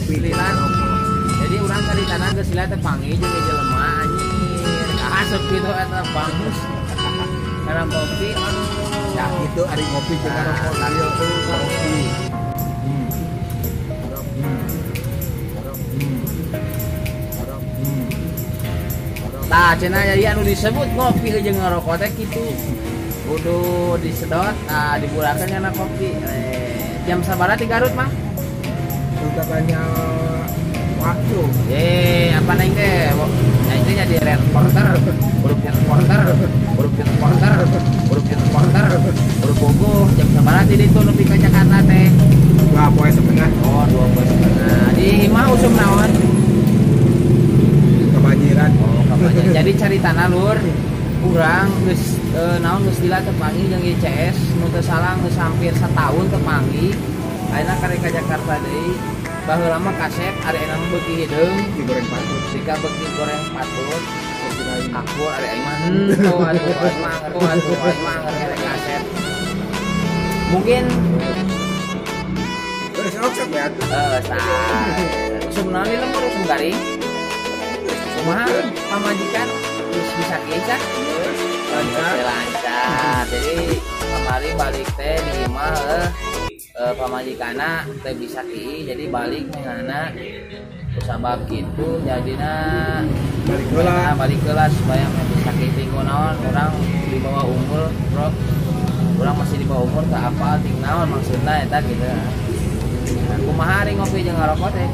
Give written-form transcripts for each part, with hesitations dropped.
Selilan. Jadi urang ka di tanah geus sila teh panggih jeung jelema anjir. Asep kitu eta bagus. Karena kopi ya itu ari ngopi jeung ngarokok ieu kopi. Tah cenah jadi anu disebut ngopi jeung ngarokok teh kitu. Kudu disedot, dibulakeun nya kopi. Jam sabaraha di Garut mah? Sudah banyak waktu. Apa neng teh? Nah itu jadi reporter, huruf reporter, huruf bogoh. Jam sabaraha di ditu nepi ka Jakarta teh? 2 poe setengah. Oh 2 poe setengah. Di imah usum naon? Kebanjiran. Oh kebanjiran. Jadi cari tanah lur. Urang geus naon geus dila teu panggih jeung ICS nu teu salah geus hampir setahun teu panggih. Ayeuna karek ka Jakarta deui. Baheula mah kasep ari enak beuki hideung digoreng patut. Jika beuki goreng patut. Aku ari aing mah henteu atuh aing mah karek kasep. Mungkin Terus sok ya. Usum naon di lembur usum garing. Kumaha pamajikan terus bisa kieu lancar. Jadi kemari balik teh di imah pamajikana teh bisa kieu jadi balik ngana kusabab kitu jadina balik kelas supaya bisa kieu naon urang di bawah umur bro. Urang masih di bawah umur teh apa ting naon maksudna eta kitu. Nah, kumaha ari ngopi jeung ngarokok teh?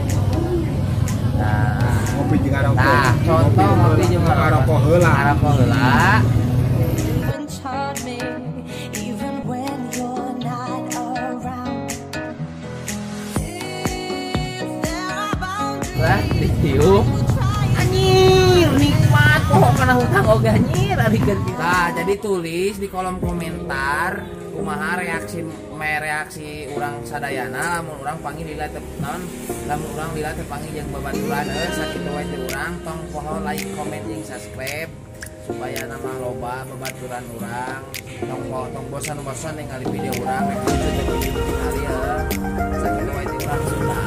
Nah, ngopi jeung ngarokok. Nah, contoh ngopi jeung ngarokok heula. Ngarokok heula. Lah, ditiup. Anjir, nikmat kok kana hutang oge anjir ari kita. Jadi tulis di kolom komentar kumaha reaksi urang sadayana lamun urang panggil lila teh naon lamun urang lila teh panggil jeung babaturan sakitu wae teh urang tong poho like comment jeung subscribe supaya nama loba babaturan urang tong bosan-bosan ningali video urang rek video kali ya sakitu wae teh urang sudah